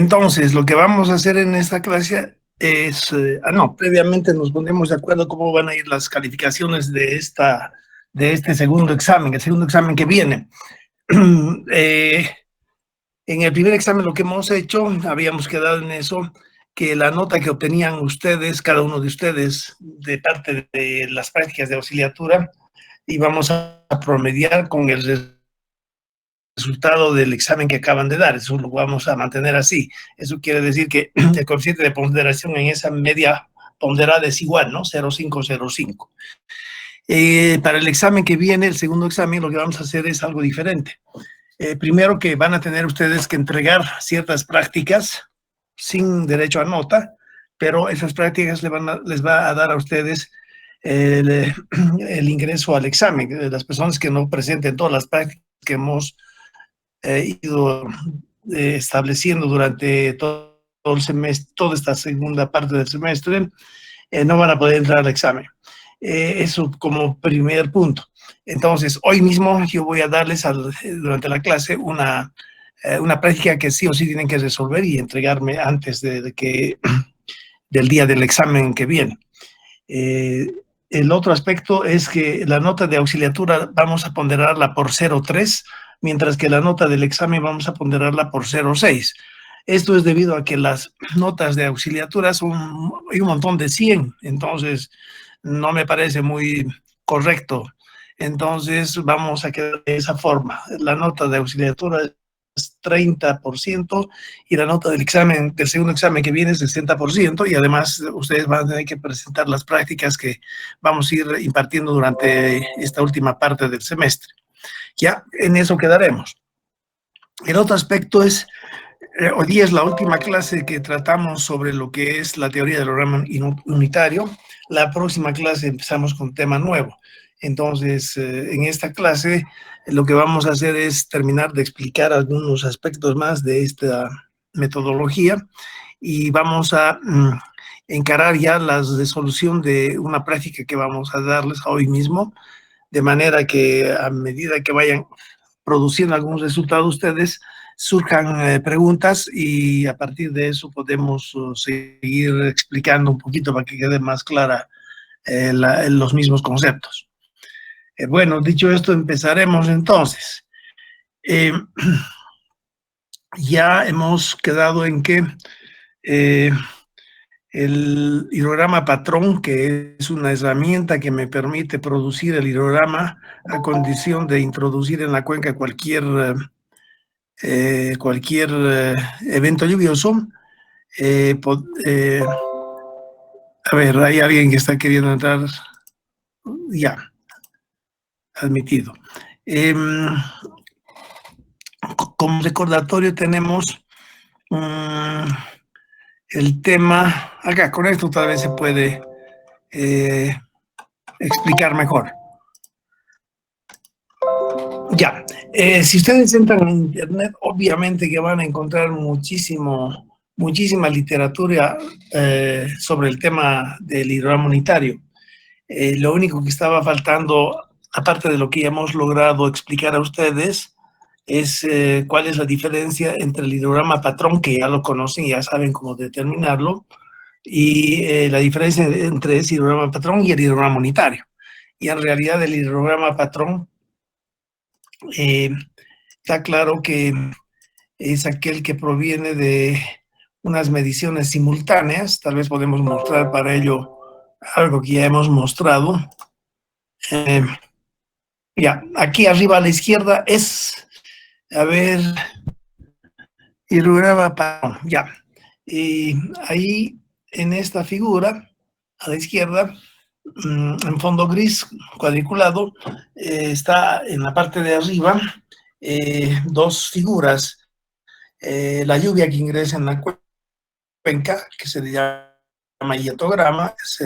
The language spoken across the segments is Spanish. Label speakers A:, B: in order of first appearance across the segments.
A: Entonces, lo que vamos a hacer en esta clase es, previamente nos ponemos de acuerdo cómo van a ir las calificaciones de este segundo examen, el segundo examen que viene. En el primer examen lo que hemos hecho, habíamos quedado en eso, que la nota que obtenían ustedes, cada uno de ustedes, de parte de las prácticas de auxiliatura, íbamos a promediar con el resultado del examen que acaban de dar. Eso lo vamos a mantener así. Eso quiere decir que el coeficiente de ponderación en esa media ponderada es igual, ¿no? 0,505. Para el examen que viene, el segundo examen, lo que vamos a hacer es algo diferente. Primero que van a tener ustedes que entregar ciertas prácticas sin derecho a nota, pero esas prácticas les va a dar a ustedes el ingreso al examen. Las personas que no presenten todas las prácticas que hemos ido estableciendo durante todo el semestre, toda esta segunda parte del semestre, no van a poder entrar al examen. Eso como primer punto. Entonces, hoy mismo yo voy a darles durante la clase una práctica que sí o sí tienen que resolver y entregarme antes del día del examen que viene. El otro aspecto es que la nota de auxiliatura vamos a ponderarla por 0,3, mientras que la nota del examen vamos a ponderarla por 0,6. Esto es debido a que las notas de auxiliatura hay un montón de 100, entonces no me parece muy correcto. Entonces vamos a quedar de esa forma. La nota de auxiliatura es 30% y la nota del examen, del segundo examen que viene es 60%, y además ustedes van a tener que presentar las prácticas que vamos a ir impartiendo durante esta última parte del semestre. Ya en eso quedaremos. El otro aspecto es, hoy día es la última clase que tratamos sobre lo que es la teoría del programa unitario. La próxima clase empezamos con tema nuevo. Entonces, en esta clase lo que vamos a hacer es terminar de explicar algunos aspectos más de esta metodología y vamos a encarar ya la resolución de una práctica que vamos a darles hoy mismo, de manera que a medida que vayan produciendo algún resultado ustedes, surjan preguntas y a partir de eso podemos seguir explicando un poquito para que quede más clara los mismos conceptos. Bueno, dicho esto, empezaremos entonces. Ya hemos quedado en que el hidrograma patrón, que es una herramienta que me permite producir el hidrograma a condición de introducir en la cuenca cualquier evento lluvioso. A ver, hay alguien que está queriendo entrar. Ya, admitido. Como recordatorio tenemos el tema, acá con esto tal vez se puede explicar mejor. Ya, si ustedes entran en internet, obviamente que van a encontrar muchísima literatura sobre el tema del hidrograma unitario. Lo único que estaba faltando, aparte de lo que ya hemos logrado explicar a ustedes, es cuál es la diferencia entre el hidrograma patrón, que ya lo conocen y ya saben cómo determinarlo, y la diferencia entre ese hidrograma patrón y el hidrograma unitario. Y en realidad el hidrograma patrón está claro que es aquel que proviene de unas mediciones simultáneas. Tal vez podemos mostrar para ello algo que ya hemos mostrado. Ya, aquí arriba a la izquierda es, a ver, hidrograma patrón, ya. Y ahí en esta figura, a la izquierda, en fondo gris cuadriculado, está en la parte de arriba dos figuras. La lluvia que ingresa en la cuenca, que se le llama hietograma, es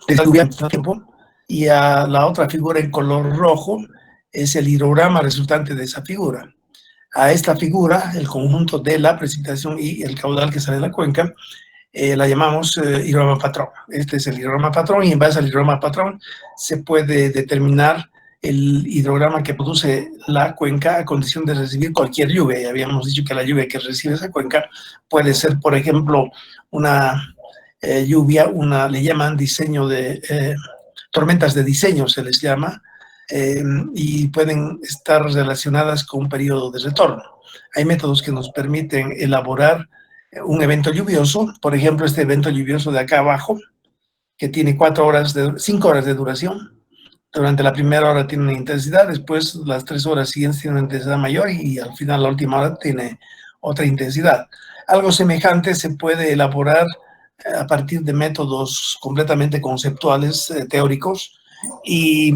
A: la lluvia al tiempo, y a la otra figura en color rojo es el hidrograma resultante de esa figura. A esta figura, el conjunto de la precipitación y el caudal que sale de la cuenca, la llamamos hidrograma patrón. Este es el hidrograma patrón, y en base al hidrograma patrón se puede determinar el hidrograma que produce la cuenca a condición de recibir cualquier lluvia. Y habíamos dicho que la lluvia que recibe esa cuenca puede ser, por ejemplo, una lluvia, le llaman diseño de tormentas de diseño, se les llama, y pueden estar relacionadas con un periodo de retorno. Hay métodos que nos permiten elaborar un evento lluvioso, por ejemplo, este evento lluvioso de acá abajo, que tiene 5 horas de duración. Durante la primera hora tiene una intensidad, después las 3 horas siguientes tiene una intensidad mayor y al final la última hora tiene otra intensidad. Algo semejante se puede elaborar a partir de métodos completamente conceptuales, teóricos, y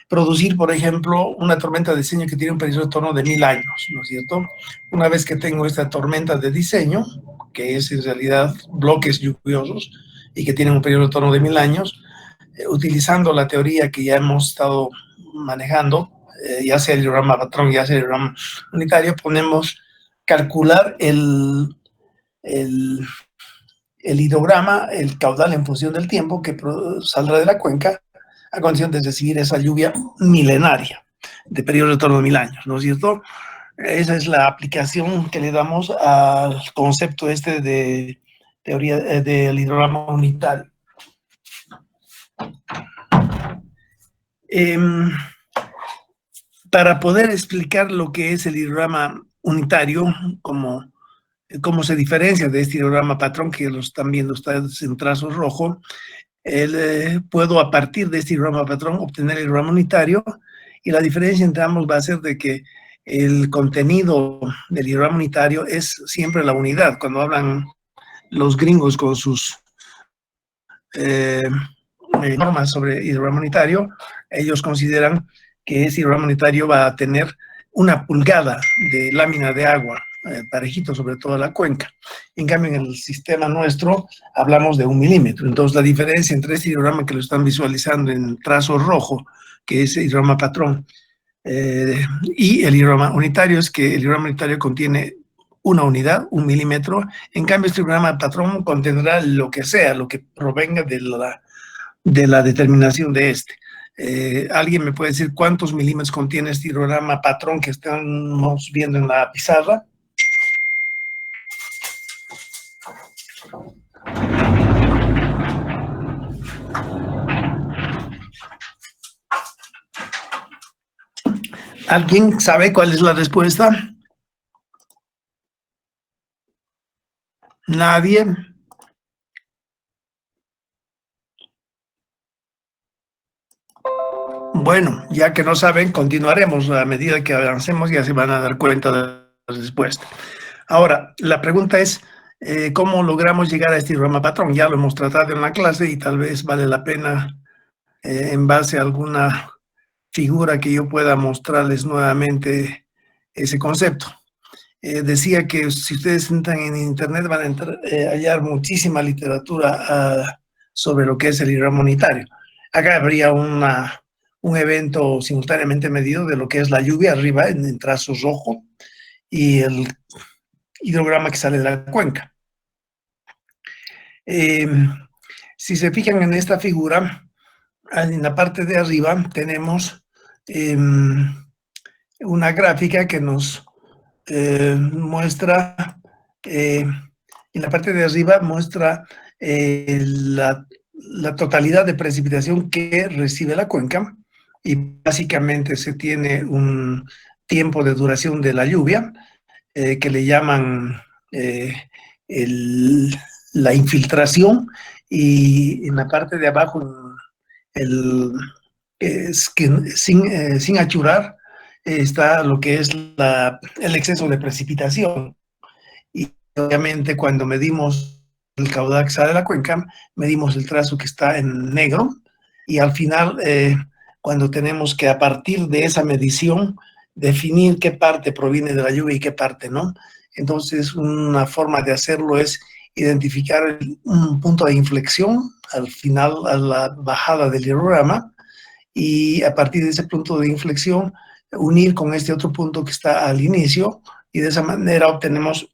A: producir, por ejemplo, una tormenta de diseño que tiene un periodo de retorno de 1000 años, ¿no es cierto? Una vez que tengo esta tormenta de diseño, que es en realidad bloques lluviosos y que tienen un periodo de retorno de 1000 años, utilizando la teoría que ya hemos estado manejando, ya sea el hidrograma patrón, ya sea el hidrograma unitario, podemos calcular el hidrograma, el caudal en función del tiempo que saldrá de la cuenca a condición de recibir esa lluvia milenaria de periodo de retorno de 1000 años, ¿no es cierto? Esa es la aplicación que le damos al concepto este de teoría del hidrograma unitario. Para poder explicar lo que es el hidrograma unitario, cómo se diferencia de este hidrograma patrón que lo están viendo ustedes en trazo rojo, puedo a partir de este hidrograma patrón obtener el hidrograma unitario, y la diferencia entre ambos va a ser de que el contenido del hidrograma unitario es siempre la unidad. Cuando hablan los gringos con sus normas sobre hidrograma unitario, ellos consideran que ese hidrograma unitario va a tener 1 pulgada de lámina de agua, parejito sobre toda la cuenca. En cambio, en el sistema nuestro hablamos de 1 milímetro. Entonces, la diferencia entre este hidrograma que lo están visualizando en trazo rojo, que es el hidrograma patrón, y el hidrograma unitario, es que el hidrograma unitario contiene una unidad, 1 milímetro. En cambio, este hidrograma patrón contendrá lo que sea, lo que provenga de la determinación de este. ¿Alguien me puede decir cuántos milímetros contiene este hidrograma patrón que estamos viendo en la pizarra? ¿Alguien sabe cuál es la respuesta? ¿Nadie? Bueno, ya que no saben, continuaremos. A medida que avancemos ya se van a dar cuenta de la respuesta. Ahora, la pregunta es, ¿cómo logramos llegar a este hidrograma patrón? Ya lo hemos tratado en la clase y tal vez vale la pena, en base a alguna figura que yo pueda mostrarles nuevamente ese concepto. Decía que si ustedes entran en internet van a hallar muchísima literatura sobre lo que es el hidrograma unitario. Acá habría un evento simultáneamente medido de lo que es la lluvia arriba en trazo rojo y el hidrograma que sale de la cuenca. Si se fijan en esta figura, en la parte de arriba tenemos una gráfica que nos muestra, en la parte de arriba muestra la totalidad de precipitación que recibe la cuenca, y básicamente se tiene un tiempo de duración de la lluvia que le llaman la infiltración, y en la parte de abajo sin achurar está lo que es el exceso de precipitación. Y obviamente cuando medimos el caudal que sale de la cuenca, medimos el trazo que está en negro, y al final, cuando tenemos que a partir de esa medición definir qué parte proviene de la lluvia y qué parte no. Entonces, una forma de hacerlo es identificar un punto de inflexión al final, a la bajada del hidrograma, y a partir de ese punto de inflexión unir con este otro punto que está al inicio, y de esa manera obtenemos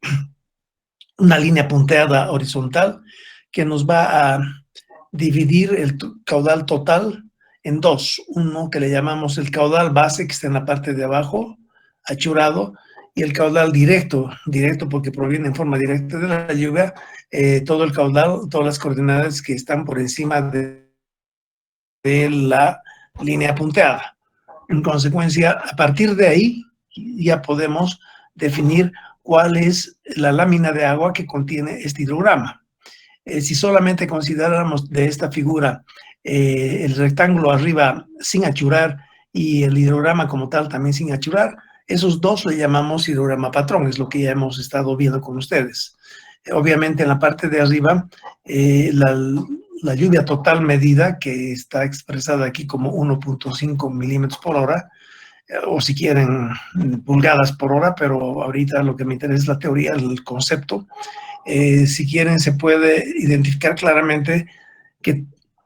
A: una línea punteada horizontal que nos va a dividir el caudal total en dos. Uno que le llamamos el caudal base, que está en la parte de abajo, achurado, y el caudal directo porque proviene en forma directa de la lluvia, todo el caudal, todas las coordenadas que están por encima de la línea punteada. En consecuencia, a partir de ahí ya podemos definir cuál es la lámina de agua que contiene este hidrograma. Si solamente consideráramos de esta figura el rectángulo arriba sin achurar y el hidrograma como tal también sin achurar, esos dos le llamamos hidrograma patrón, es lo que ya hemos estado viendo con ustedes. Obviamente en la parte de arriba, la lluvia total medida, que está expresada aquí como 1.5 milímetros por hora, o si quieren pulgadas por hora, pero ahorita lo que me interesa es la teoría, el concepto. Si quieren, se puede identificar claramente que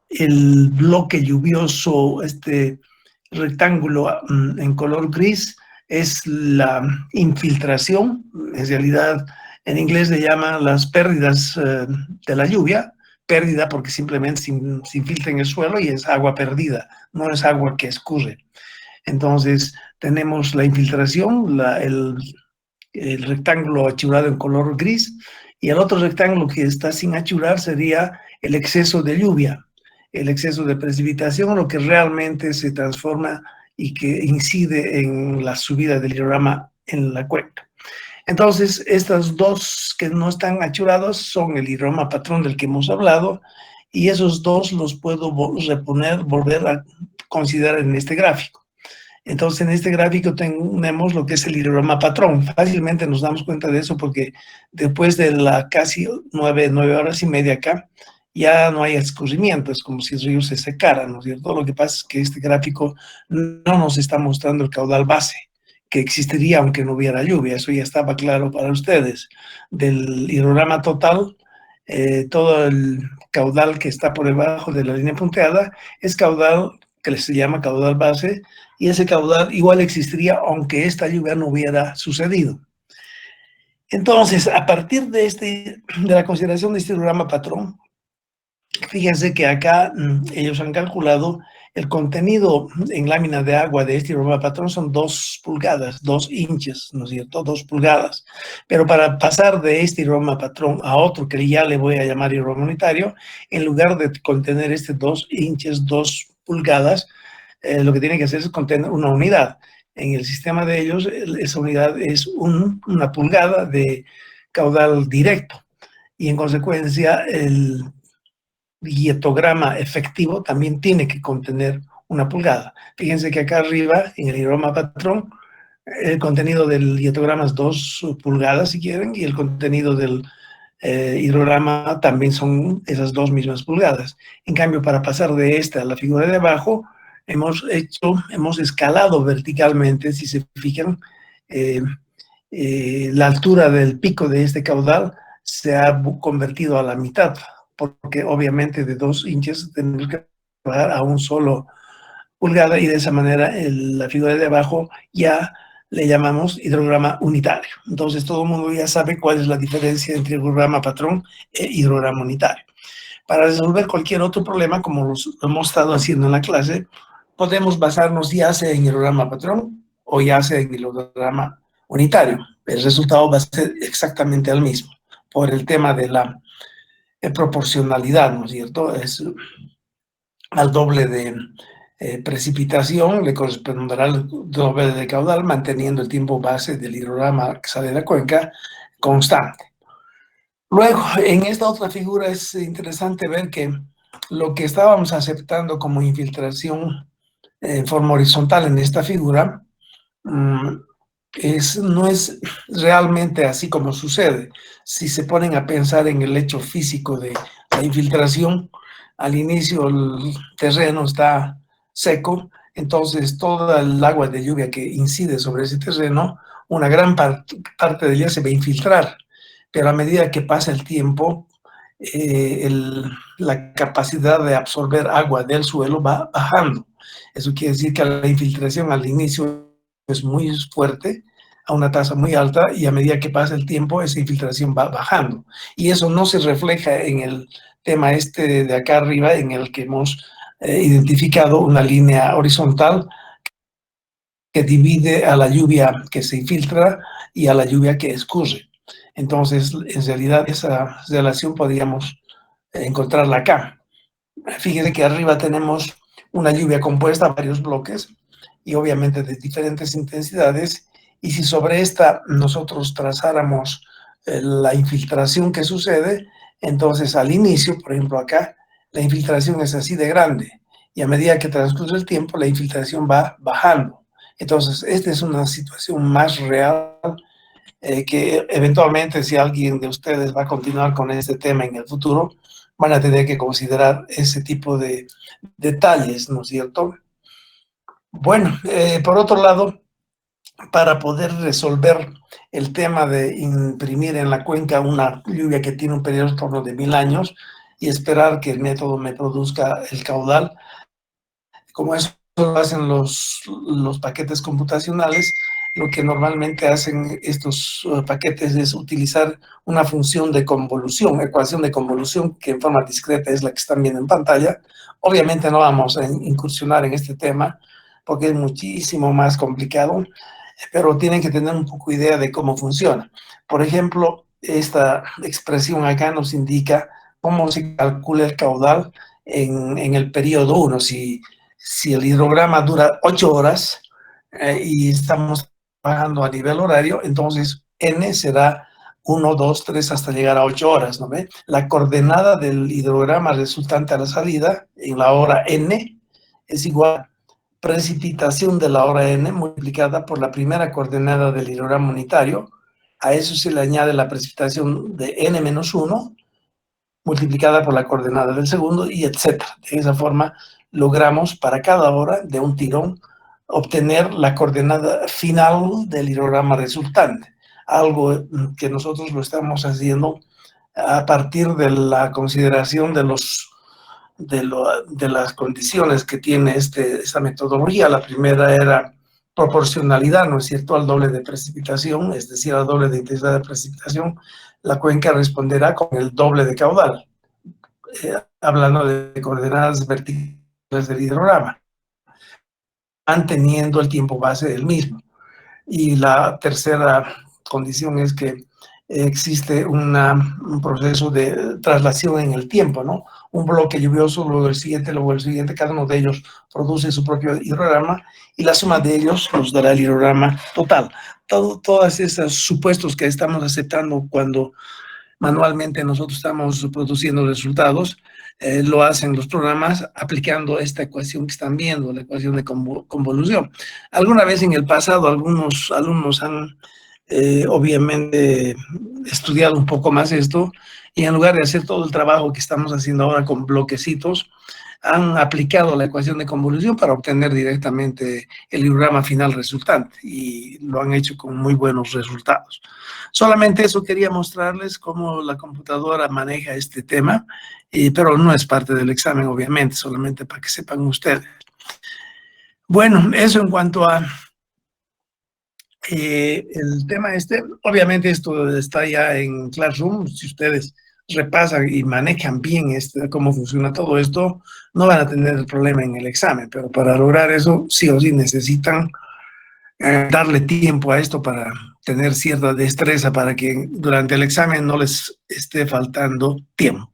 A: el bloque lluvioso, este rectángulo en color gris, es la infiltración. En realidad, en inglés le llaman las pérdidas de la lluvia, pérdida porque simplemente se infiltra en el suelo y es agua perdida, no es agua que escurre. Entonces, tenemos la infiltración, el rectángulo achurado en color gris, y el otro rectángulo que está sin achurar sería el exceso de lluvia, el exceso de precipitación, lo que realmente se transforma y que incide en la subida del hidrograma en la cuenca. Entonces, estas dos que no están achurados son el hidrograma patrón del que hemos hablado, y esos dos los puedo volver a considerar en este gráfico. Entonces, en este gráfico tenemos lo que es el hidrograma patrón. Fácilmente nos damos cuenta de eso porque después de la casi 9 horas y media acá, ya no hay escurrimiento, es como si el río se secara, ¿no es cierto? Lo que pasa es que este gráfico no nos está mostrando el caudal base, que existiría aunque no hubiera lluvia, eso ya estaba claro para ustedes. Del hidrograma total, todo el caudal que está por debajo de la línea punteada es caudal que se llama caudal base, y ese caudal igual existiría aunque esta lluvia no hubiera sucedido. Entonces, a partir de la consideración de este hidrograma patrón, fíjense que acá ellos han calculado el contenido en lámina de agua de este hidrograma patrón son 2 pulgadas, 2 inches, ¿no es cierto? 2 pulgadas. Pero para pasar de este hidrograma patrón a otro que ya le voy a llamar hidrograma unitario, en lugar de contener 2 inches, 2 pulgadas, lo que tiene que hacer es contener una unidad. En el sistema de ellos, esa unidad es una pulgada de caudal directo. Y en consecuencia, el dietograma efectivo también tiene que contener una pulgada. Fíjense que acá arriba, en el hidrograma patrón, el contenido del dietograma es 2 pulgadas, si quieren, y el contenido del hidrograma también son esas 2 mismas pulgadas. En cambio, para pasar de esta a la figura de abajo, hemos escalado verticalmente, si se fijan, la altura del pico de este caudal se ha convertido a la mitad, porque obviamente de 2 inches tenemos que bajar a un solo pulgada, y de esa manera la figura de abajo ya le llamamos hidrograma unitario. Entonces todo el mundo ya sabe cuál es la diferencia entre hidrograma patrón e hidrograma unitario. Para resolver cualquier otro problema, como lo hemos estado haciendo en la clase, podemos basarnos ya sea en hidrograma patrón o ya sea en hidrograma unitario. El resultado va a ser exactamente el mismo, por el tema de la proporcionalidad, ¿no es cierto? Es al doble de precipitación, le corresponderá el doble de caudal, manteniendo el tiempo base del hidrograma que sale de la cuenca constante. Luego, en esta otra figura es interesante ver que lo que estábamos aceptando como infiltración en forma horizontal en esta figura no es realmente así como sucede. Si se ponen a pensar en el hecho físico de la infiltración, al inicio el terreno está seco, entonces toda el agua de lluvia que incide sobre ese terreno, una gran parte de ella se va a infiltrar, pero a medida que pasa el tiempo, la capacidad de absorber agua del suelo va bajando. Eso quiere decir que la infiltración al inicio es muy fuerte, a una tasa muy alta, y a medida que pasa el tiempo esa infiltración va bajando. Y eso no se refleja en el tema de acá arriba, en el que hemos identificado una línea horizontal que divide a la lluvia que se infiltra y a la lluvia que escurre. Entonces, en realidad, esa relación podríamos encontrarla acá. Fíjense que arriba tenemos una lluvia compuesta a varios bloques y obviamente de diferentes intensidades, y si sobre esta nosotros trazáramos la infiltración que sucede, entonces al inicio, por ejemplo acá, la infiltración es así de grande, y a medida que transcurre el tiempo, la infiltración va bajando. Entonces, esta es una situación más real que eventualmente, si alguien de ustedes va a continuar con este tema en el futuro, van a tener que considerar ese tipo de detalles, ¿no es cierto? Bueno, por otro lado, para poder resolver el tema de imprimir en la cuenca una lluvia que tiene un periodo en torno de 1000 años y esperar que el método me produzca el caudal, como eso lo hacen los paquetes computacionales, lo que normalmente hacen estos paquetes es utilizar una función de convolución, ecuación de convolución, que en forma discreta es la que están viendo en pantalla. Obviamente no vamos a incursionar en este tema porque es muchísimo más complicado, pero tienen que tener un poco idea de cómo funciona. Por ejemplo, esta expresión acá nos indica cómo se calcula el caudal en el periodo 1. Si el hidrograma dura 8 horas y estamos trabajando a nivel horario, entonces n será 1, 2, 3 hasta llegar a 8 horas, ¿no ve? La coordenada del hidrograma resultante a la salida en la hora n es igual a precipitación de la hora n multiplicada por la primera coordenada del hidrograma unitario. A eso se le añade la precipitación de n-1 multiplicada por la coordenada del segundo, y etcétera. De esa forma logramos para cada hora de un tirón obtener la coordenada final del hidrograma resultante, algo que nosotros lo estamos haciendo a partir de la consideración de las condiciones que tiene esta metodología. La primera era proporcionalidad, ¿no es cierto?, al doble de precipitación, es decir, al doble de intensidad de precipitación, la cuenca responderá con el doble de caudal, hablando de coordenadas verticales del hidrograma, manteniendo el tiempo base del mismo. Y la tercera condición es que existe un proceso de traslación en el tiempo, ¿no? Un bloque lluvioso, luego el siguiente, cada uno de ellos produce su propio hidrograma y la suma de ellos nos dará el hidrograma total. Todos esos supuestos que estamos aceptando cuando manualmente nosotros estamos produciendo resultados, lo hacen los programas aplicando esta ecuación que están viendo, la ecuación de convolución. Alguna vez en el pasado algunos alumnos han obviamente estudiado un poco más esto, y en lugar de hacer todo el trabajo que estamos haciendo ahora con bloquecitos, han aplicado la ecuación de convolución para obtener directamente el hidrograma final resultante, y lo han hecho con muy buenos resultados. Solamente eso quería mostrarles cómo la computadora maneja este tema, pero no es parte del examen, obviamente, solamente para que sepan ustedes. Bueno, eso en cuanto a el tema este. Obviamente esto está ya en Classroom. Si ustedes repasan y manejan bien cómo funciona todo esto, no van a tener el problema en el examen, pero para lograr eso, sí o sí necesitan darle tiempo a esto para tener cierta destreza para que durante el examen no les esté faltando tiempo.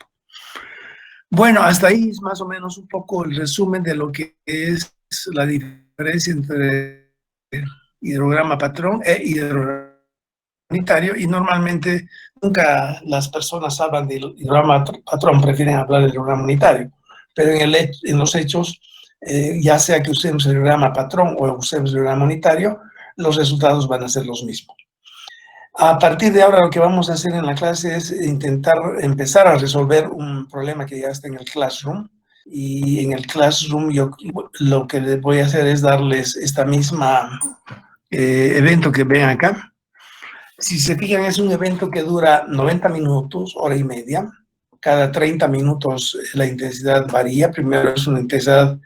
A: Bueno, hasta ahí es más o menos un poco el resumen de lo que es la diferencia entre hidrograma patrón e hidrograma unitario, y normalmente nunca las personas hablan del hidrograma patrón, prefieren hablar del hidrograma unitario, pero en los hechos, ya sea que usemos el hidrograma patrón o usemos el hidrograma unitario, los resultados van a ser los mismos. A partir de ahora, lo que vamos a hacer en la clase es intentar empezar a resolver un problema que ya está en el Classroom. Y en el Classroom yo lo que les voy a hacer es darles esta misma evento que ven acá. Si se fijan, es un evento que dura 90 minutos, hora y media. Cada 30 minutos la intensidad varía. Primero es una intensidad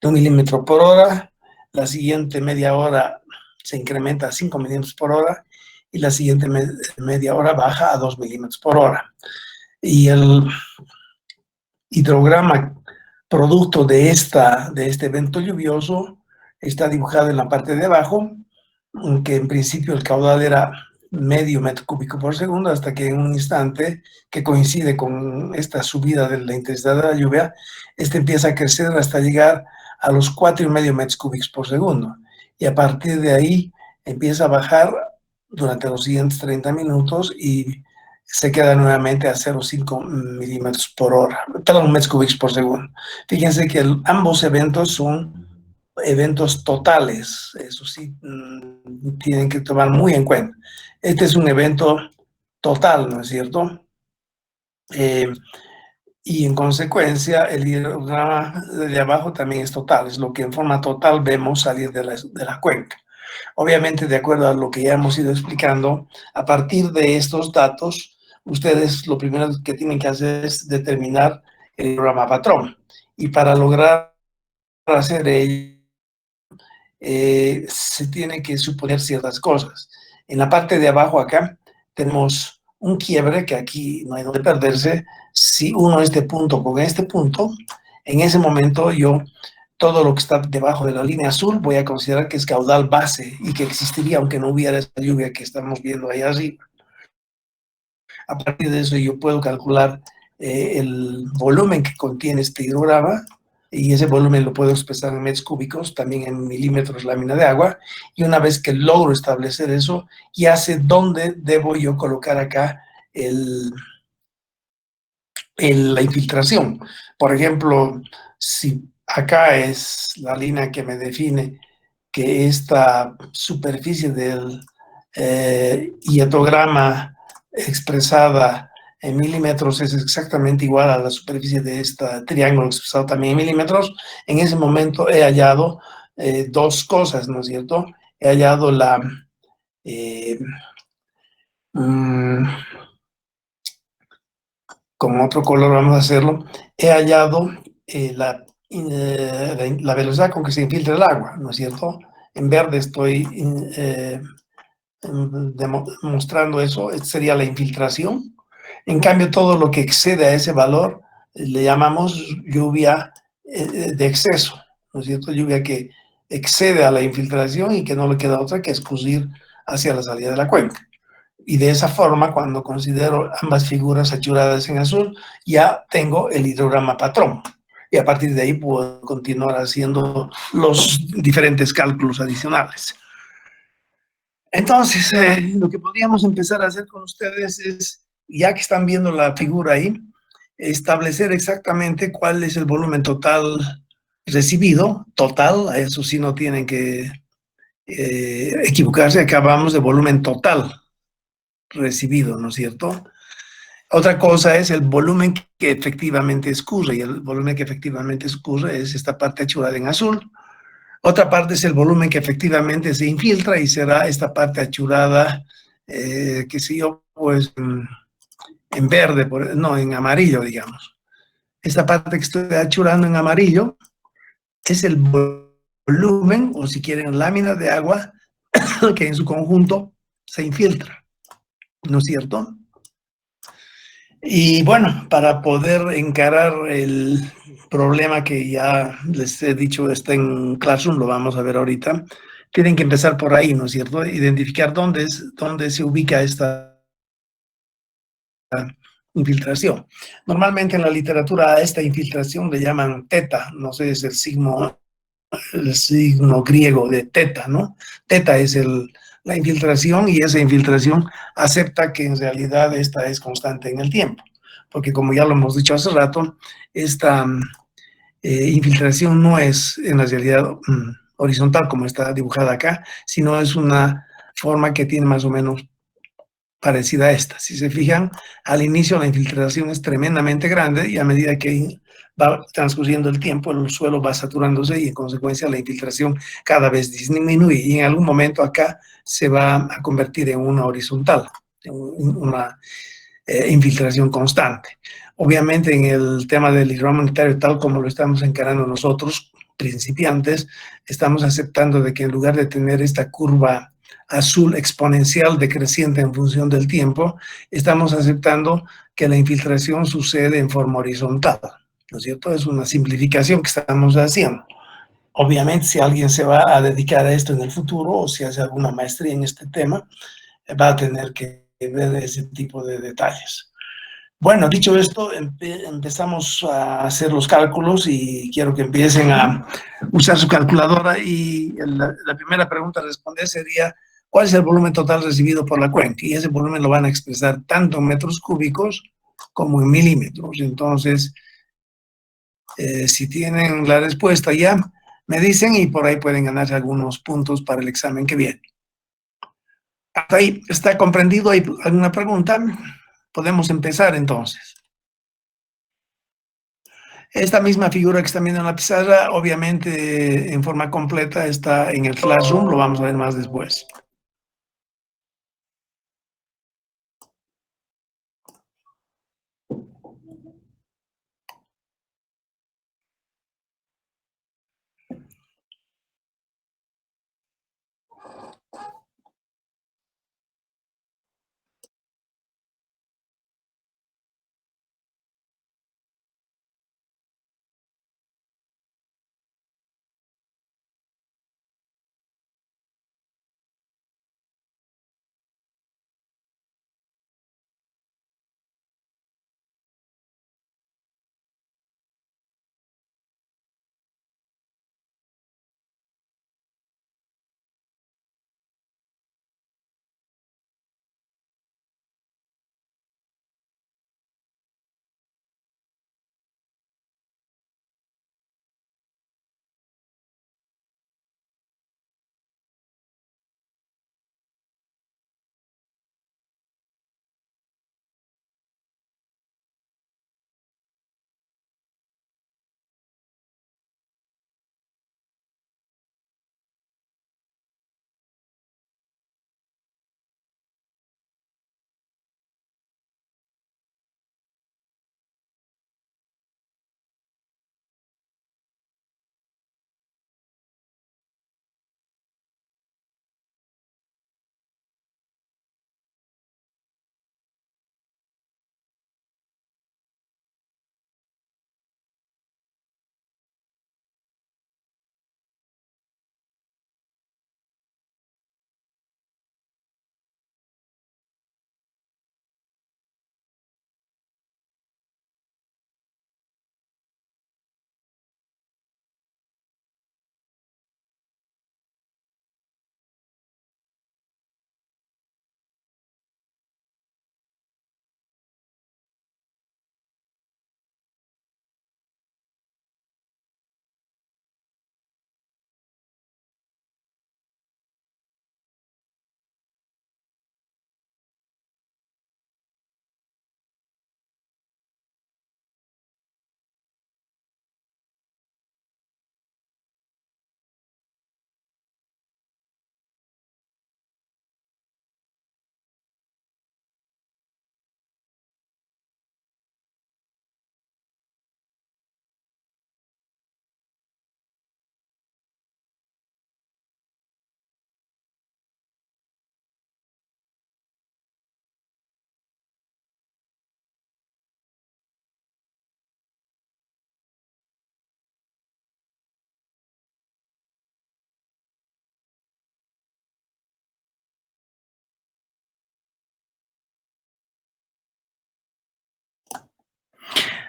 A: de 1 milímetro por hora. La siguiente media hora se incrementa a 5 milímetros por hora. Y la siguiente media hora baja a 2 milímetros por hora. Y el hidrograma producto de este evento lluvioso está dibujado en la parte de abajo, que en principio el caudal era medio metro cúbico por segundo, hasta que en un instante que coincide con esta subida de la intensidad de la lluvia, empieza a crecer hasta llegar a los 4,5 metros cúbicos por segundo. Y a partir de ahí empieza a bajar durante los siguientes 30 minutos y se queda nuevamente a 0,5 milímetros por hora, perdón, metros cúbicos por segundo. Fíjense que ambos eventos son eventos totales, eso sí, tienen que tomar muy en cuenta. Este es un evento total, ¿no es cierto? Y en consecuencia, el hidrograma de abajo también es total, es lo que en forma total vemos salir de la cuenca. Obviamente, de acuerdo a lo que ya hemos ido explicando, a partir de estos datos, ustedes lo primero que tienen que hacer es determinar el hidrograma patrón. Y para lograr hacer ello, se tiene que suponer ciertas cosas. En la parte de abajo acá tenemos un quiebre que aquí no hay donde perderse. Si uno este punto con este punto, en ese momento yo todo lo que está debajo de la línea azul voy a considerar que es caudal base y que existiría aunque no hubiera esta lluvia que estamos viendo ahí arriba. A partir de eso yo puedo calcular el volumen que contiene este hidrograma, y ese volumen lo puedo expresar en metros cúbicos, también en milímetros lámina de agua, y una vez que logro establecer eso, ya sé dónde debo yo colocar acá la infiltración. Por ejemplo, si acá es la línea que me define que esta superficie del hiatograma expresada en milímetros es exactamente igual a la superficie de este triángulo expresado también en milímetros, en ese momento he hallado dos cosas, ¿no es cierto? He hallado la... con otro color vamos a hacerlo, he hallado la velocidad con que se infiltra el agua, ¿no es cierto? En verde estoy mostrando eso, sería la infiltración. En cambio, todo lo que excede a ese valor le llamamos lluvia de exceso, ¿no es cierto? Lluvia que excede a la infiltración y que no le queda otra que escurrir hacia la salida de la cuenca. Y de esa forma, cuando considero ambas figuras saturadas en azul, ya tengo el hidrograma patrón. Y a partir de ahí puedo continuar haciendo los diferentes cálculos adicionales. Entonces, lo que podríamos empezar a hacer con ustedes es, ya que están viendo la figura ahí, establecer exactamente cuál es el volumen total recibido, total, a eso sí no tienen que equivocarse, acá hablamos de volumen total recibido, ¿no es cierto? Otra cosa es el volumen que efectivamente escurre, y el volumen que efectivamente escurre es esta parte achurada en azul. Otra parte es el volumen que efectivamente se infiltra y será esta parte achurada, que sé yo, pues en verde, no, en amarillo, digamos. Esta parte que estoy achurando en amarillo es el volumen, o si quieren, lámina de agua que en su conjunto se infiltra, ¿no es cierto? Y bueno, para poder encarar el problema que ya les he dicho está en Classroom, lo vamos a ver ahorita, tienen que empezar por ahí, ¿no es cierto? Identificar dónde se ubica esta infiltración. Normalmente en la literatura a esta infiltración le llaman teta, no sé, es el signo griego de teta, ¿no? Teta es la infiltración, y esa infiltración acepta que en realidad esta es constante en el tiempo, porque como ya lo hemos dicho hace rato, esta infiltración no es en la realidad horizontal como está dibujada acá, sino es una forma que tiene más o menos parecida a esta. Si se fijan, al inicio la infiltración es tremendamente grande, y a medida que va transcurriendo el tiempo, el suelo va saturándose y en consecuencia la infiltración cada vez disminuye, y en algún momento acá se va a convertir en una horizontal, en una infiltración constante. Obviamente en el tema del hidrograma unitario, tal como lo estamos encarando nosotros, principiantes, estamos aceptando de que en lugar de tener esta curva azul exponencial decreciente en función del tiempo, estamos aceptando que la infiltración sucede en forma horizontal. ¿no es cierto? Es una simplificación que estamos haciendo. Obviamente, si alguien se va a dedicar a esto en el futuro o si hace alguna maestría en este tema, va a tener que ver ese tipo de detalles. Bueno, dicho esto, empezamos a hacer los cálculos y quiero que empiecen a usar su calculadora y la primera pregunta a responder sería, ¿cuál es el volumen total recibido por la cuenca? Y ese volumen lo van a expresar tanto en metros cúbicos como en milímetros. Entonces, si tienen la respuesta ya, me dicen y por ahí pueden ganarse algunos puntos para el examen que viene. Hasta ahí está comprendido. ¿Hay alguna pregunta? Podemos empezar entonces. Esta misma figura que están viendo en la pizarra, obviamente en forma completa, está en el Classroom, lo vamos a ver más después.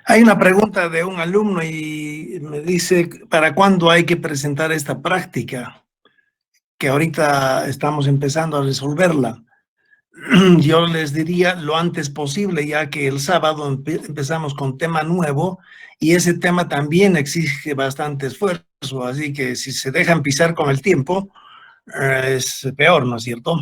A: Hay una pregunta de un alumno y me dice, ¿para cuándo hay que presentar esta práctica? Que ahorita estamos empezando a resolverla. Yo les diría lo antes posible, ya que el sábado empezamos con tema nuevo y ese tema también exige bastante esfuerzo, así que si se dejan pisar con el tiempo, es peor, ¿no es cierto?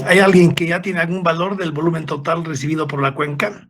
A: ¿Hay alguien que ya tiene algún valor del volumen total recibido por la cuenca?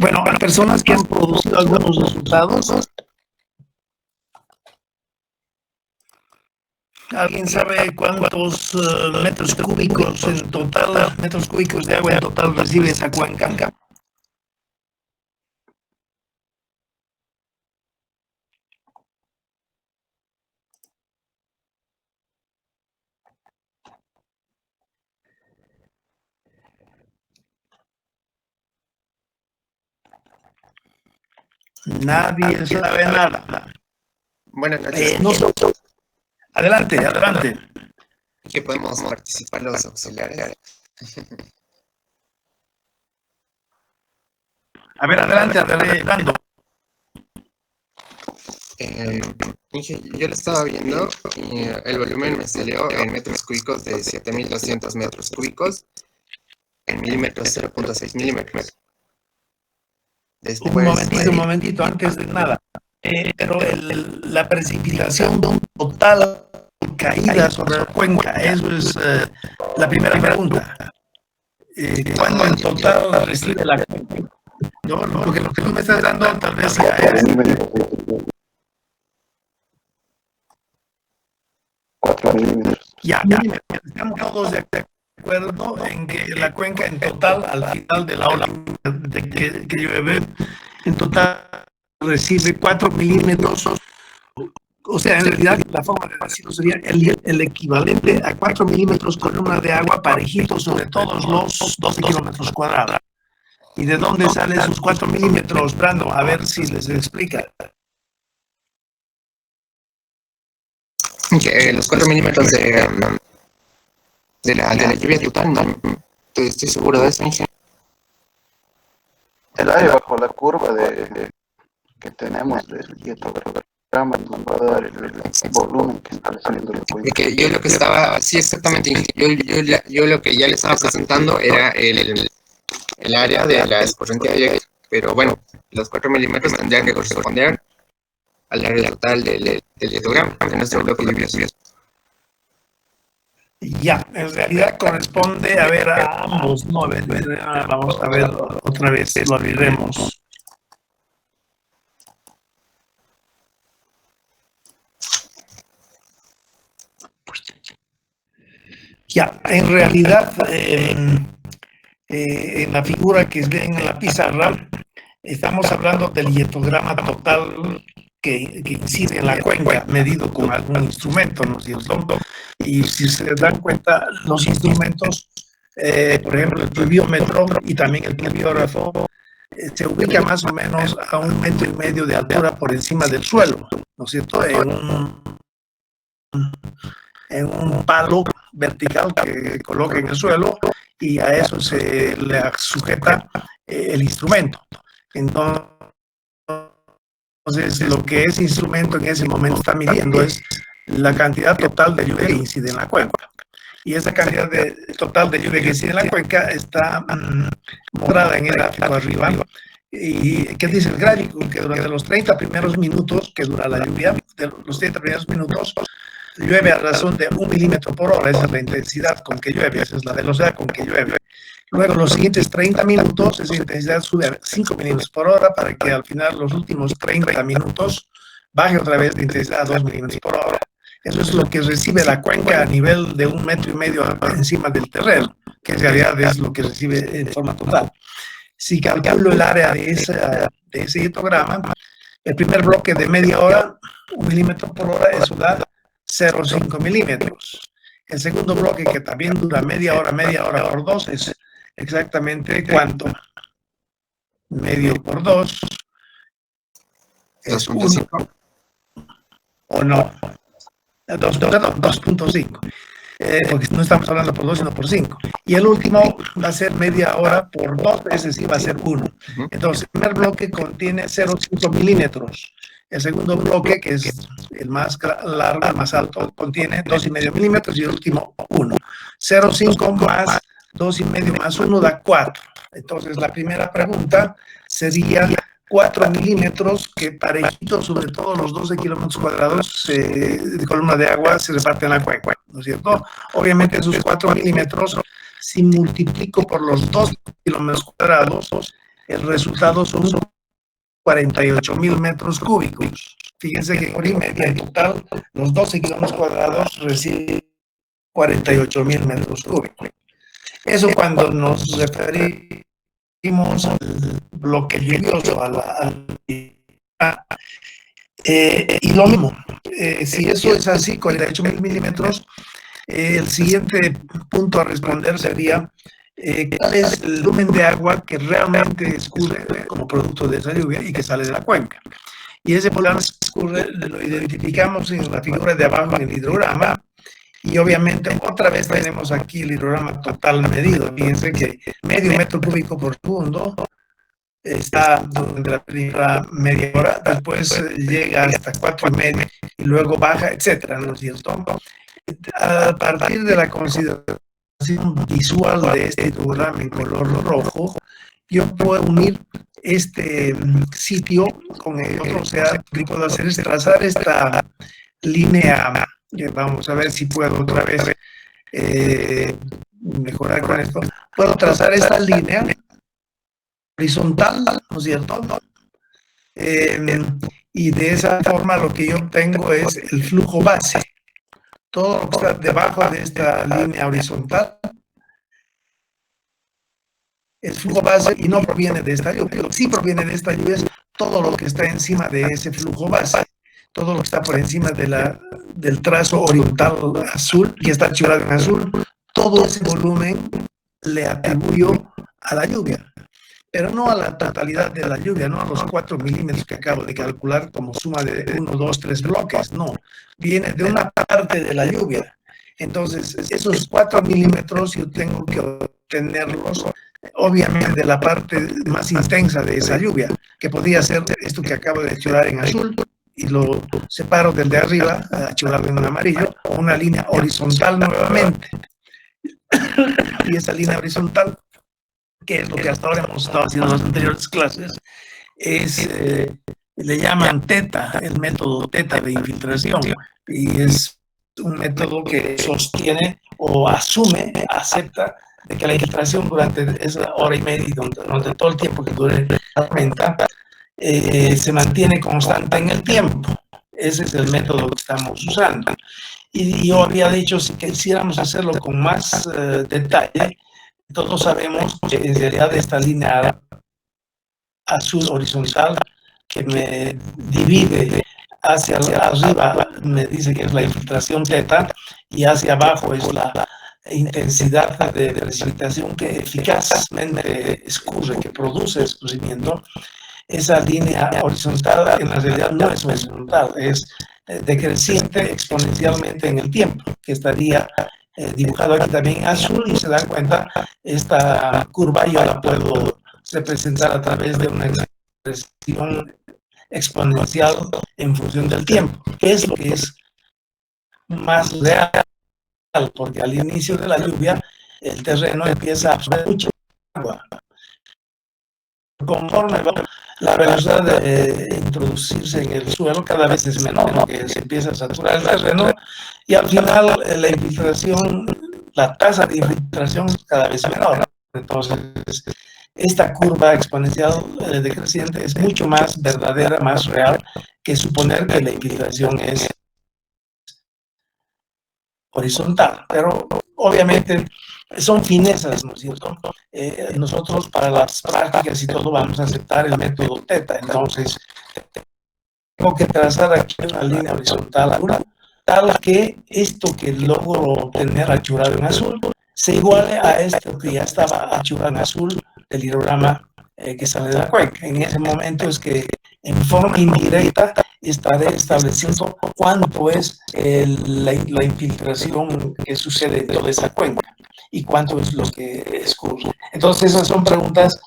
A: Bueno, personas que han producido algunos resultados. ¿Alguien sabe cuántos metros cúbicos en total, metros cúbicos de agua en total recibe esa cuenca? Nadie sabe nada.
B: Buenas noches.
A: Adelante, adelante.
B: Que podemos participar los auxiliares.
A: A ver, adelante, Fernando.
B: Yo lo estaba viendo y el volumen me salió en metros cúbicos de 7.200 metros cúbicos, en milímetros 0.6 milímetros.
A: Un momentito, antes de nada. Pero la precipitación total caída sobre la cuenca, eso es la primera pregunta. ¿Cuándo en total recibe la cuenca? No, lo que tú me estás dando tal vez ya es...
C: 4 milímetros.
A: Ya, estamos todos de acuerdo en que la cuenca en total, al final de la ola que llueve, en total recibe 4 milímetros. O sea, en realidad, la forma de decirlo sería el equivalente a 4 milímetros columna de agua parejito sobre todos los 12 kilómetros cuadrados. ¿Y de dónde salen esos 4 milímetros, Brando? A ver si les explica.
B: Los 4 milímetros de la lluvia total, no estoy seguro de eso, Inge.
C: El área bajo la curva que tenemos del dietograma nos va a dar el volumen que está saliendo la cuenca.
B: Que yo lo que estaba, sí, exactamente, yo lo que ya le estaba presentando era el área de la escorrentía, pero bueno, los 4 milímetros tendrían que corresponder al área total del dietograma, que no es el bloque lluvioso.
A: Ya, en realidad corresponde a ver a ambos, ¿no? Vamos a ver otra vez, lo abriremos. Ya, en realidad, en la figura que ven en la pizarra, estamos hablando del dietograma total que incide en la cuenca, medido con algún instrumento, ¿no es cierto? Y si se dan cuenta, los instrumentos, por ejemplo, el pluviómetro y también el pluviógrafo, se ubica más o menos a 1,5 metros de altura por encima del suelo, ¿no es cierto? En un palo vertical que coloca en el suelo y a eso se le sujeta el instrumento. Entonces, lo que ese instrumento en ese momento está midiendo es la cantidad total de lluvia que incide en la cuenca. Y esa cantidad total de lluvia que incide en la cuenca está mostrada en el gráfico arriba. ¿Y qué dice el gráfico? Que durante los 30 primeros minutos que dura la lluvia, de los 30 primeros minutos, llueve a razón de 1 milímetro por hora. Esa es la intensidad con que llueve, esa es la velocidad con que llueve. Luego, los siguientes 30 minutos, esa intensidad sube a 5 milímetros por hora para que al final, los últimos 30 minutos, baje otra vez de intensidad a 2 milímetros por hora. Eso es lo que recibe la cuenca a nivel de 1,5 metros encima del terreno, que en realidad es lo que recibe en forma total. Si calculo el área de ese histograma, el primer bloque de media hora, 1 milímetro por hora, eso da 0,5 milímetros. El segundo bloque, que también dura media hora por 2, es exactamente ¿cuánto? Medio por 2 es 1, ¿o no? 2.5. Porque no estamos hablando por 2, sino por 5. Y el último va a ser media hora por 2, ese sí va a ser 1. Entonces, el primer bloque contiene 0,5 milímetros. El segundo bloque, que es el más largo, el más alto, contiene 2,5 milímetros y el último 1. 0,5 más 2,5 más 1 da 4. Entonces, la primera pregunta sería 4 milímetros que parejitos sobre todos los 12 kilómetros cuadrados de columna de agua se reparten en la cuenca, ¿no es cierto? Obviamente esos 4 milímetros, si multiplico por los 2 kilómetros cuadrados, el resultado son 48,000 metros cúbicos. Fíjense que hora y media en total, los 12 kilómetros cuadrados reciben 48,000 metros cúbicos. Eso cuando nos referimos al bloque lluvioso, y lo mismo, si eso es así, 48,000 milímetros, el siguiente punto a responder sería cuál es el volumen de agua que realmente escurre como producto de esa lluvia y que sale de la cuenca. Y ese volumen escurre lo identificamos en la figura de abajo en el hidrograma. Y obviamente otra vez tenemos aquí el hidrograma total medido. Fíjense que medio metro cúbico por segundo está durante la primera media hora, después llega hasta 4,5 y luego baja, etcétera, ¿no es cierto? A partir de la consideración visual de este hidrograma en color rojo, yo puedo unir este sitio con el otro, o sea, lo que puedo hacer es trazar esta línea. Vamos a ver si puedo otra vez mejorar con esto. Puedo trazar esta línea horizontal, ¿no es cierto? Y de esa forma lo que yo obtengo es el flujo base. Todo lo que está debajo de esta línea horizontal es flujo base y no proviene de esta lluvia. Lo que sí proviene de esta lluvia es todo lo que está encima de ese flujo base. Todo lo que está por encima del trazo horizontal azul, que está churrado en azul, todo ese volumen le atribuyo a la lluvia, pero no a la totalidad de la lluvia, no a los 4 milímetros que acabo de calcular como suma de 1, 2, 3 bloques, no, viene de una parte de la lluvia. Entonces, esos 4 milímetros yo tengo que obtenerlos, obviamente, de la parte más intensa de esa lluvia, que podría ser esto que acabo de churrar en azul, y lo separo del de arriba, a churrarlo en amarillo, una línea horizontal nuevamente. Y esa línea horizontal, que es lo que hasta ahora hemos estado haciendo en las anteriores clases, le llaman teta, el método teta de infiltración, y es un método que sostiene o asume, acepta de que la infiltración durante esa hora y media, durante todo el tiempo que dure la tormenta, se mantiene constante en el tiempo. Ese es el método que estamos usando. Y yo había dicho, si quisiéramos hacerlo con más detalle, todos sabemos que en realidad esta línea azul horizontal que me divide hacia arriba, me dice que es la infiltración teta, y hacia abajo es la intensidad de precipitación que eficazmente escurre, que produce escurrimiento. Esa línea horizontal en la realidad no es horizontal, es decreciente exponencialmente en el tiempo, que estaría dibujado aquí también en azul, y se dan cuenta, esta curva yo la puedo representar a través de una expresión exponencial en función del tiempo, que es lo que es más real, porque al inicio de la lluvia el terreno empieza a absorber mucha agua. Conforme la velocidad de introducirse en el suelo cada vez es menor, que se empieza a saturar el terreno, y al final la infiltración, la tasa de infiltración es cada vez menor. Entonces, esta curva exponencial decreciente es mucho más verdadera, más real, que suponer que la infiltración es horizontal. Pero obviamente son finezas, ¿no es cierto? Nosotros para las prácticas y todo vamos a aceptar el método teta. Entonces, tengo que trazar aquí una línea horizontal tal que esto que logro obtener achurado en azul se iguale a esto que ya estaba achurado en azul del hidrograma que sale de la cuenca. En ese momento es que en forma indirecta estaré estableciendo cuánto es la infiltración que sucede en toda esa cuenca y cuánto es lo que escurre. Entonces esas son preguntas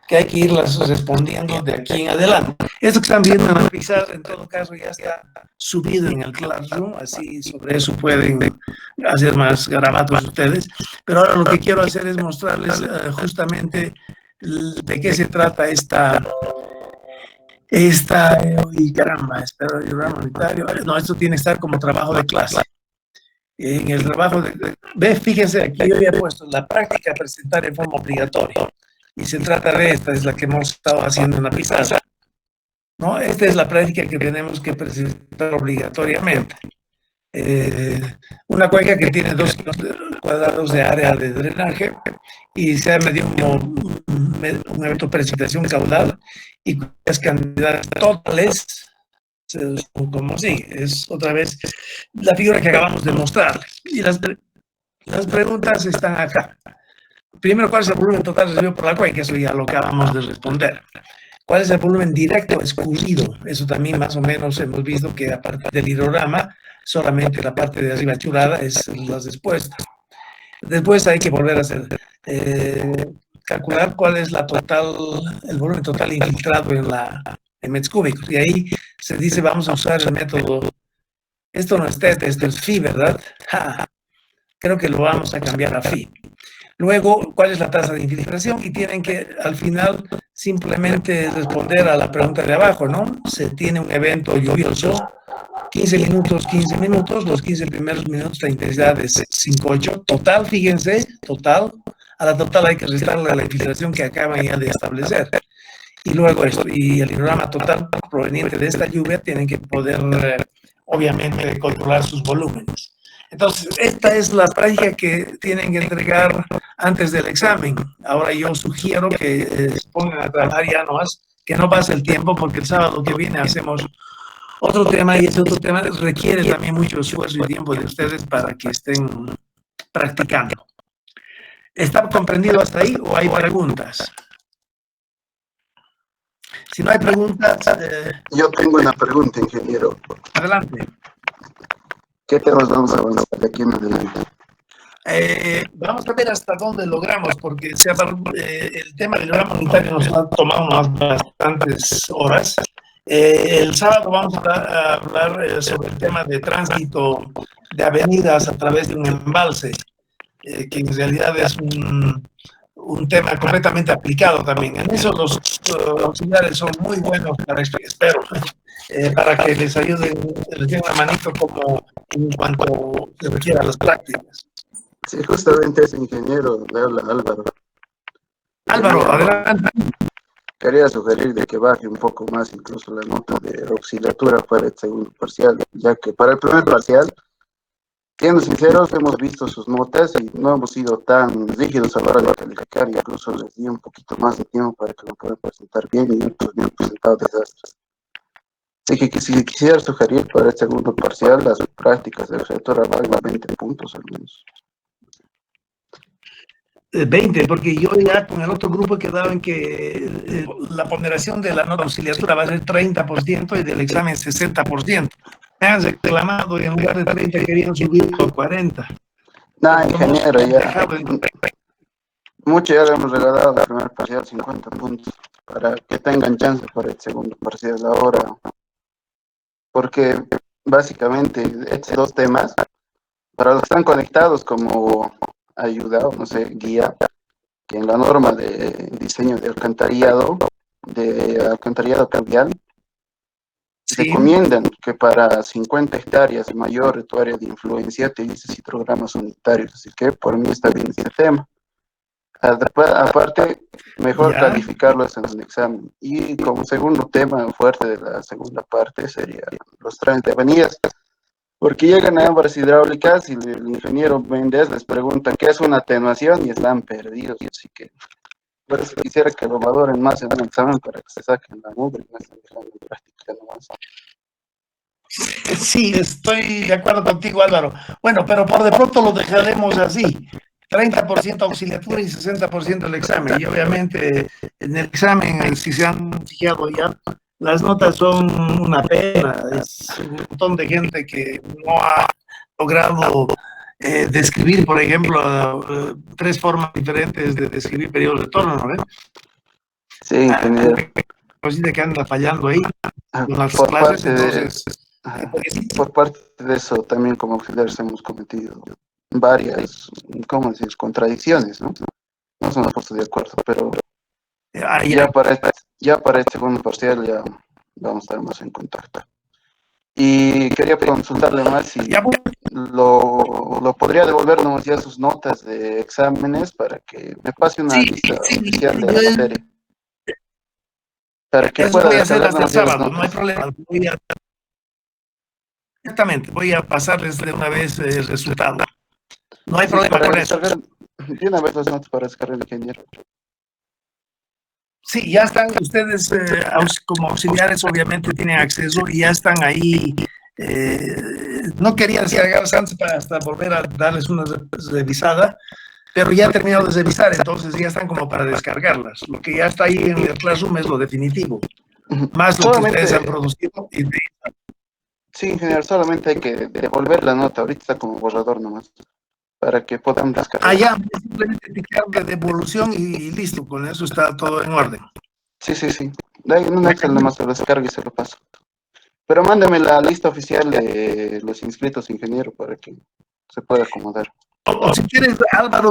A: que hay que irlas respondiendo de aquí en adelante. Esto que están viendo en la pizarra, en todo caso, ya está subido en el Classroom, así sobre eso pueden hacer más garabatos ustedes. Pero ahora lo que quiero hacer es mostrarles justamente de qué se trata y caramba, espero el unitario. No, esto tiene que estar como trabajo de clase. En el trabajo fíjense, aquí yo había puesto la práctica presentar en forma obligatoria. Y se trata de esta, es la que hemos estado haciendo en la pizarra, ¿no? Esta es la práctica que tenemos que presentar obligatoriamente. Una cuenca que tiene 2 kilómetros cuadrados de área de drenaje y se ha medido un evento de precipitación caudal y las cantidades totales como sigue. Es otra vez la figura que acabamos de mostrarles. Y las preguntas están acá. Primero, ¿cuál es el volumen total recibido por la cuenca? Eso ya lo acabamos de responder. ¿Cuál es el volumen directo escurrido? Eso también más o menos hemos visto que a partir del hidrograma, solamente la parte de arriba churada es las respuestas. Después hay que volver a hacer, calcular cuál es el volumen total infiltrado en metros cúbicos. Y ahí se dice, vamos a usar el método, esto no es TET, esto es PHI, ¿verdad? Creo que lo vamos a cambiar a PHI. Luego, ¿cuál es la tasa de infiltración? Y tienen que, al final, simplemente responder a la pregunta de abajo, ¿no? Se tiene un evento lluvioso, 15 minutos, los 15 primeros minutos la intensidad es 5,8. Total, fíjense, total. A la total hay que restarle a la infiltración que acaban ya de establecer. Y luego esto, y el hidrograma total proveniente de esta lluvia tienen que poder, obviamente, controlar sus volúmenes. Entonces, esta es la práctica que tienen que entregar antes del examen. Ahora yo sugiero que se pongan a trabajar ya nomás, que no pase el tiempo, porque el sábado que viene hacemos otro tema y ese otro tema requiere también mucho esfuerzo y tiempo de ustedes para que estén practicando. ¿Está comprendido hasta ahí o hay preguntas? Si no hay preguntas...
C: Yo tengo una pregunta, ingeniero.
A: Adelante.
C: ¿Qué temas vamos a avanzar de aquí en adelante?
A: Vamos a ver hasta dónde logramos, porque el tema del programa unitario nos ha tomado unas bastantes horas. El sábado vamos a hablar sobre el tema de tránsito de avenidas a través de un embalse, que en realidad es un tema completamente aplicado también. En eso los auxiliares son muy buenos, espero, para que les ayuden, les den una manito como en cuanto se requiera las prácticas.
C: Sí, justamente ese ingeniero, le habla Álvaro.
A: Álvaro, adelante.
C: Quería sugerir de que baje un poco más incluso la nota de auxiliatura para el segundo parcial, ya que para el primer parcial, siendo sinceros, hemos visto sus notas y no hemos sido tan rígidos a la hora de calificar, incluso les di un poquito más de tiempo para que lo puedan presentar bien y otros me han presentado desastres. Así que si quisiera sugerir para el segundo parcial, las prácticas de auxiliatura valgan 20 puntos al menos.
A: 20, porque yo ya con el otro grupo he quedado en que la ponderación de la nota auxiliatura va a ser 30% y del examen 60%. Me han reclamado y en lugar de 30 querían subirlo a 40.
C: No, ingeniero, ya. Mucho ya le hemos regalado al primer parcial 50 puntos para que tengan chance para el segundo parcial ahora. Porque básicamente estos dos temas, para los que están conectados como ayuda o no sé, guía, que en la norma de diseño de alcantarillado pluvial,
A: Sí.
C: recomiendan que para 50 hectáreas mayor de tu área de influencia te dices hidrogramas unitarios, así que por mí está bien este tema. Aparte, mejor calificarlos en el examen. Y como segundo tema fuerte de la segunda parte sería los trámites de avenidas, porque llegan a obras hidráulicas y el ingeniero Méndez les pregunta qué es una atenuación y están perdidos. Así que por eso quisiera que lo valoren más en un examen para que se saquen la mugre y no estén dejando en práctica nomás.
A: Sí, estoy de acuerdo contigo, Álvaro. Bueno, pero por de pronto lo dejaremos así. 30% auxiliatura y 60% el examen. Y obviamente en el examen, si se han fijado ya, las notas son una pena. Es un montón de gente que no ha logrado describir, por ejemplo, 3 formas diferentes de describir periodos de retorno, ¿no ves?
C: Sí, ingeniero.
A: Cosita que anda fallando ahí con las
C: Por
A: clases,
C: parte de,
A: entonces...
C: por parte de eso, también como auxiliares hemos cometido varias, ¿cómo decir?, contradicciones, ¿no? No se nos ha puesto de acuerdo, pero ya para el segundo parcial ya vamos a estar más en contacto. Y quería consultarle más si
A: Ya,
C: lo podría devolvernos ya sus notas de exámenes para que me pase una
A: sí,
C: lista
A: sí,
C: oficial de la
A: yo
C: materia. Para que
A: eso
C: pueda
A: voy a hacer hasta el
C: descargarnos ya las
A: sábado, no hay
C: notas.
A: problema. Exactamente, voy a pasarles de una vez el resultado. No hay
C: Sí,
A: problema
C: para
A: con eso.
C: descargar de una vez las notas para descargar el ingeniero.
A: Sí, ya están ustedes como auxiliares, obviamente tienen acceso y ya están ahí. No quería descargarlas antes para hasta volver a darles una revisada, pero ya he terminado de revisar, entonces ya están como para descargarlas. Lo que ya está ahí en el Classroom es lo definitivo, más lo que ustedes han
C: Solamente,
A: producido.
C: sí, ingeniero, solamente hay que devolver la nota. Ahorita está como borrador nomás, para que podamos descargar.
A: Allá, simplemente picar de devolución y listo, con eso está todo en orden.
C: Sí, sí, sí. De ahí en un Excel nomás se lo descargo y se lo paso. Pero mándeme la lista oficial de los inscritos, ingeniero, para que se pueda acomodar.
A: O si quieres, Álvaro,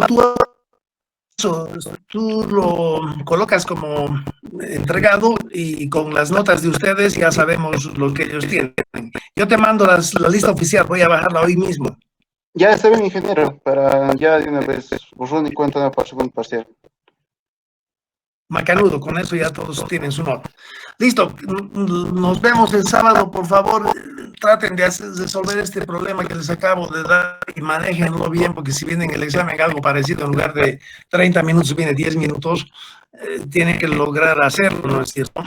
A: tú lo colocas como entregado y con las notas de ustedes ya sabemos lo que ellos tienen. Yo te mando la lista oficial, voy a bajarla hoy mismo.
C: Ya está bien, ingeniero, para ya de una vez borrón y cuenta nueva para segundo parcial.
A: Macanudo, con eso ya todos tienen su nota. Listo, nos vemos el sábado, por favor, traten de resolver este problema que les acabo de dar y manéjenlo bien, porque si viene en el examen algo parecido, en lugar de 30 minutos, viene 10 minutos, tienen que lograr hacerlo, ¿no es cierto?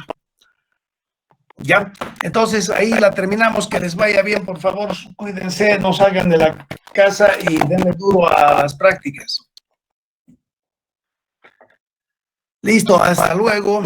A: Ya, entonces ahí la terminamos, que les vaya bien, por favor, cuídense, no salgan de la casa y denle duro a las prácticas. Listo, hasta luego.